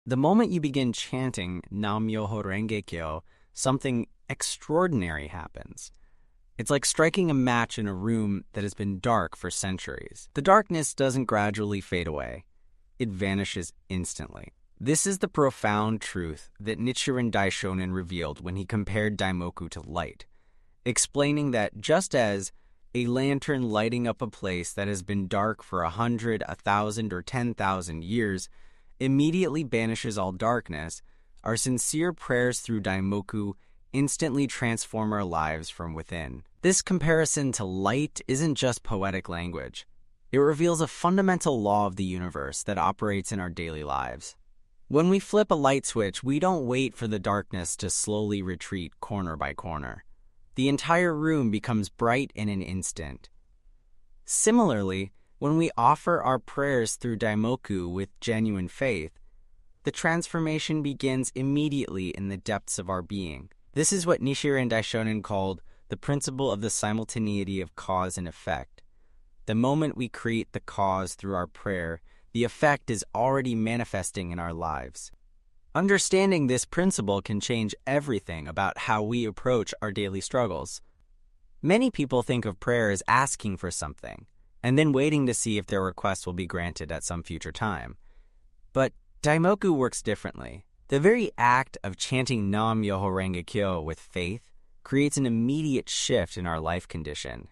The moment you begin chanting Nam-myoho Renge-kyo, something extraordinary happens. It's like striking a match in a room that has been dark for centuries. The darkness doesn't gradually fade away. It vanishes instantly. This is the profound truth that Nichiren Daishonin revealed when he compared Daimoku to light, explaining that just as a lantern lighting up a place that has been dark for 100, 1,000, or 10,000 years immediately banishes all darkness, our sincere prayers through Daimoku instantly transform our lives from within. This comparison to light isn't just poetic language. It reveals a fundamental law of the universe that operates in our daily lives. When we flip a light switch, we don't wait for the darkness to slowly retreat corner by corner. The entire room becomes bright in an instant. Similarly, when we offer our prayers through Daimoku with genuine faith, the transformation begins immediately in the depths of our being. This is what Nichiren Daishonin called the principle of the simultaneity of cause and effect. The moment we create the cause through our prayer, the effect is already manifesting in our lives. Understanding this principle can change everything about how we approach our daily struggles. Many people think of prayer as asking for something, and then waiting to see if their request will be granted at some future time. But Daimoku works differently. The very act of chanting Nam-myoho Renge-kyo with faith creates an immediate shift in our life condition.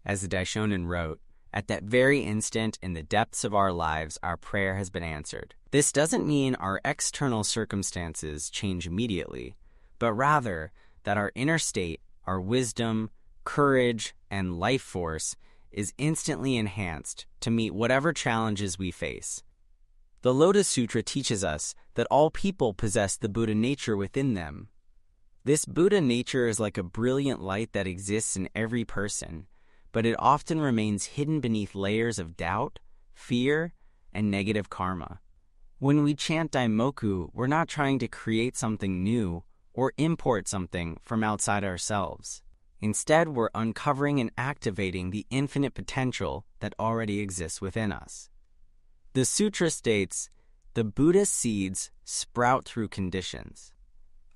As the Daishonin wrote, at that very instant in the depths of our lives, our prayer has been answered. This doesn't mean our external circumstances change immediately, but rather that our inner state, our wisdom, courage, and life force is instantly enhanced to meet whatever challenges we face. The Lotus Sutra teaches us that all people possess the Buddha nature within them. This Buddha nature is like a brilliant light that exists in every person, but it often remains hidden beneath layers of doubt, fear, and negative karma. When we chant Daimoku, we're not trying to create something new or import something from outside ourselves. Instead, we're uncovering and activating the infinite potential that already exists within us. The sutra states, the Buddha seeds sprout through conditions.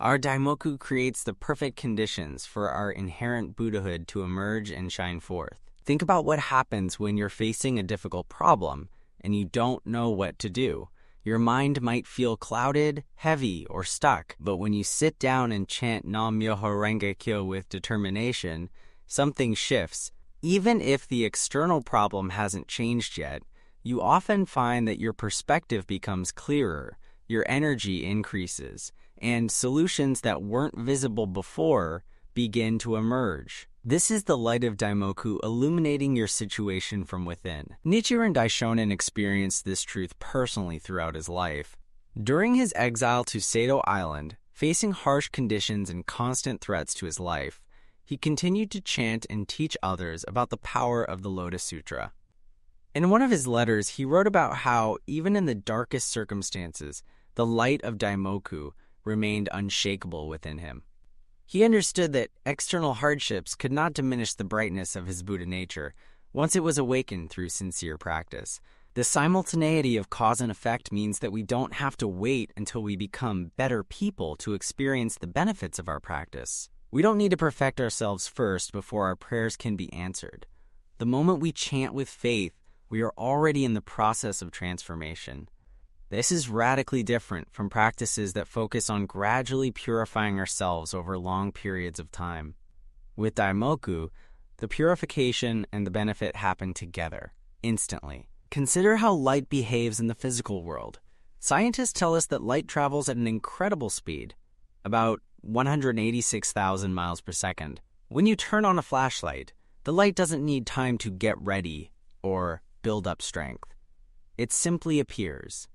Our Daimoku creates the perfect conditions for our inherent Buddhahood to emerge and shine forth. Think about what happens when you're facing a difficult problem and you don't know what to do. Your mind might feel clouded, heavy, or stuck, but when you sit down and chant Nam-myoho Renge-kyo with determination, something shifts. Even if the external problem hasn't changed yet, you often find that your perspective becomes clearer, your energy increases, and solutions that weren't visible before begin to emerge. This is the light of Daimoku illuminating your situation from within. Nichiren Daishonin experienced this truth personally throughout his life. During his exile to Sado Island, facing harsh conditions and constant threats to his life, he continued to chant and teach others about the power of the Lotus Sutra. In one of his letters, he wrote about how, even in the darkest circumstances, the light of Daimoku remained unshakable within him. He understood that external hardships could not diminish the brightness of his Buddha nature once it was awakened through sincere practice. The simultaneity of cause and effect means that we don't have to wait until we become better people to experience the benefits of our practice. We don't need to perfect ourselves first before our prayers can be answered. The moment we chant with faith, we are already in the process of transformation. This is radically different from practices that focus on gradually purifying ourselves over long periods of time. With Daimoku, the purification and the benefit happen together, instantly. Consider how light behaves in the physical world. Scientists tell us that light travels at an incredible speed, about 186,000 miles per second. When you turn on a flashlight, the light doesn't need time to get ready or build up strength. It simply appears.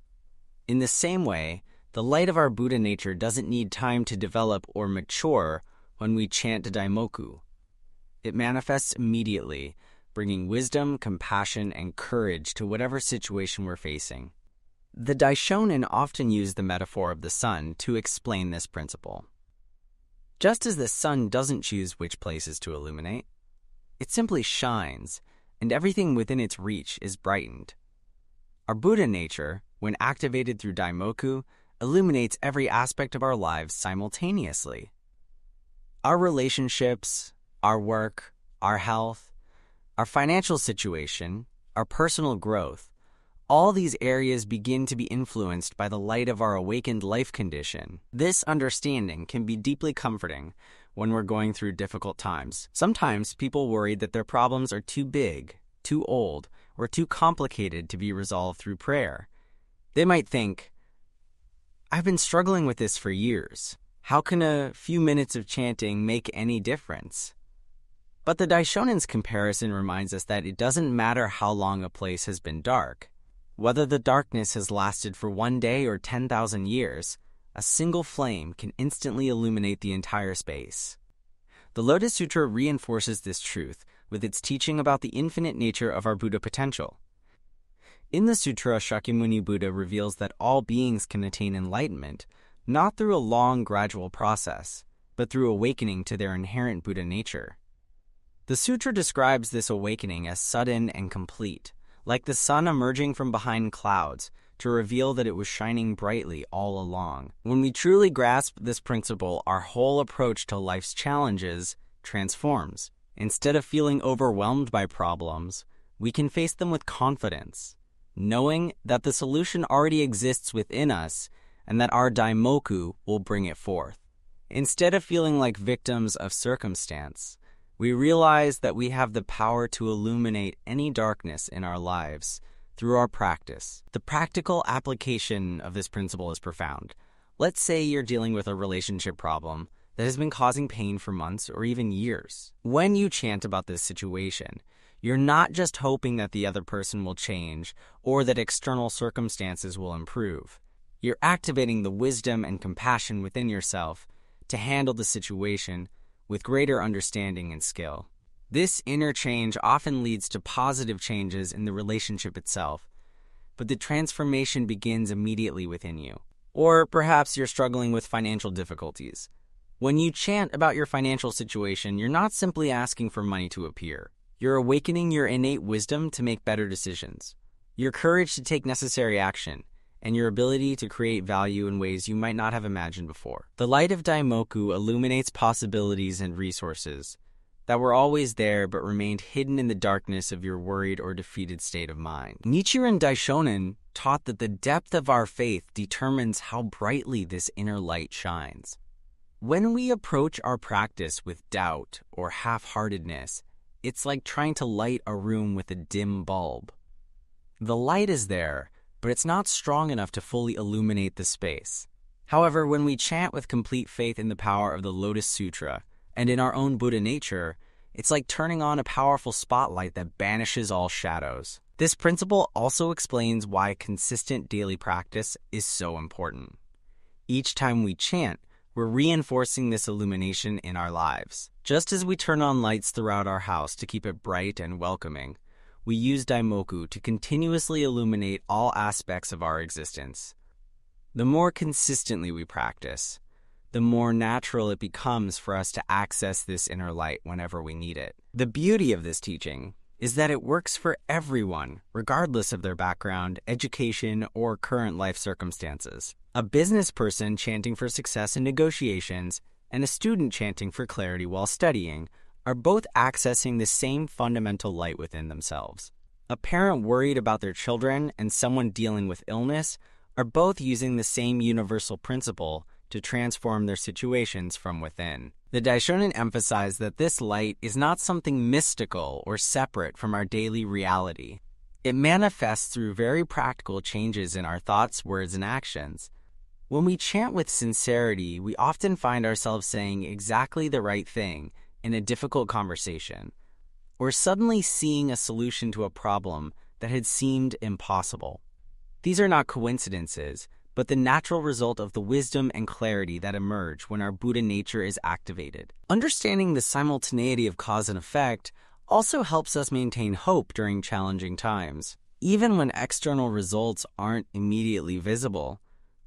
In the same way, the light of our Buddha nature doesn't need time to develop or mature when we chant Daimoku. It manifests immediately, bringing wisdom, compassion, and courage to whatever situation we're facing. The Daishonin often use the metaphor of the sun to explain this principle. Just as the sun doesn't choose which places to illuminate, it simply shines, and everything within its reach is brightened. Our Buddha nature, when activated through Daimoku, illuminates every aspect of our lives simultaneously. Our relationships, our work, our health, our financial situation, our personal growth, all these areas begin to be influenced by the light of our awakened life condition. This understanding can be deeply comforting when we're going through difficult times. Sometimes people worry that their problems are too big, too old, or too complicated to be resolved through prayer. They might think, I've been struggling with this for years. How can a few minutes of chanting make any difference? But the Daishonen's comparison reminds us that it doesn't matter how long a place has been dark. Whether the darkness has lasted for 1 day or 10,000 years, a single flame can instantly illuminate the entire space. The Lotus Sutra reinforces this truth with its teaching about the infinite nature of our Buddha potential. In the sutra, Shakyamuni Buddha reveals that all beings can attain enlightenment, not through a long, gradual process, but through awakening to their inherent Buddha nature. The sutra describes this awakening as sudden and complete, like the sun emerging from behind clouds to reveal that it was shining brightly all along. When we truly grasp this principle, our whole approach to life's challenges transforms. Instead of feeling overwhelmed by problems, we can face them with confidence, knowing that the solution already exists within us and that our daimoku will bring it forth. Instead of feeling like victims of circumstance, we realize that we have the power to illuminate any darkness in our lives through our practice. The practical application of this principle is profound. Let's say you're dealing with a relationship problem that has been causing pain for months or even years. When you chant about this situation, you're not just hoping that the other person will change or that external circumstances will improve. You're activating the wisdom and compassion within yourself to handle the situation with greater understanding and skill. This inner change often leads to positive changes in the relationship itself, but the transformation begins immediately within you. Or perhaps you're struggling with financial difficulties. When you chant about your financial situation, you're not simply asking for money to appear. You're awakening your innate wisdom to make better decisions, your courage to take necessary action, and your ability to create value in ways you might not have imagined before. The light of Daimoku illuminates possibilities and resources that were always there but remained hidden in the darkness of your worried or defeated state of mind. Nichiren Daishonin taught that the depth of our faith determines how brightly this inner light shines. When we approach our practice with doubt or half-heartedness, it's like trying to light a room with a dim bulb. The light is there, but it's not strong enough to fully illuminate the space. However, when we chant with complete faith in the power of the Lotus Sutra and in our own Buddha nature, it's like turning on a powerful spotlight that banishes all shadows. This principle also explains why consistent daily practice is so important. Each time we chant, we're reinforcing this illumination in our lives. Just as we turn on lights throughout our house to keep it bright and welcoming, we use Daimoku to continuously illuminate all aspects of our existence. The more consistently we practice, the more natural it becomes for us to access this inner light whenever we need it. The beauty of this teaching is that it works for everyone, regardless of their background, education, or current life circumstances. A business person chanting for success in negotiations and a student chanting for clarity while studying are both accessing the same fundamental light within themselves. A parent worried about their children and someone dealing with illness are both using the same universal principle to transform their situations from within. The Daishonin emphasized that this light is not something mystical or separate from our daily reality. It manifests through very practical changes in our thoughts, words, and actions. When we chant with sincerity, we often find ourselves saying exactly the right thing in a difficult conversation, or suddenly seeing a solution to a problem that had seemed impossible. These are not coincidences, but the natural result of the wisdom and clarity that emerge when our Buddha nature is activated. Understanding the simultaneity of cause and effect also helps us maintain hope during challenging times. Even when external results aren't immediately visible,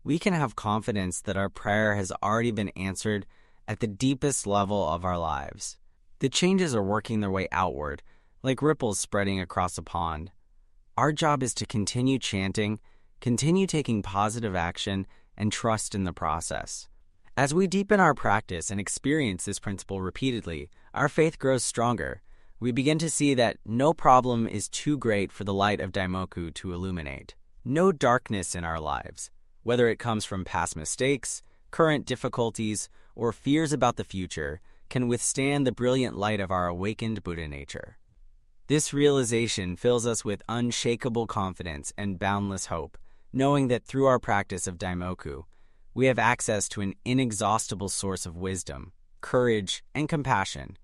we can have confidence that our prayer has already been answered at the deepest level of our lives. The changes are working their way outward, like ripples spreading across a pond. Our job is to continue chanting, continue taking positive action, and trust in the process. As we deepen our practice and experience this principle repeatedly, our faith grows stronger. We begin to see that no problem is too great for the light of Daimoku to illuminate. No darkness in our lives, whether it comes from past mistakes, current difficulties, or fears about the future, can withstand the brilliant light of our awakened Buddha nature. This realization fills us with unshakable confidence and boundless hope, knowing that through our practice of Daimoku, we have access to an inexhaustible source of wisdom, courage, and compassion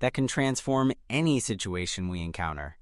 that can transform any situation we encounter.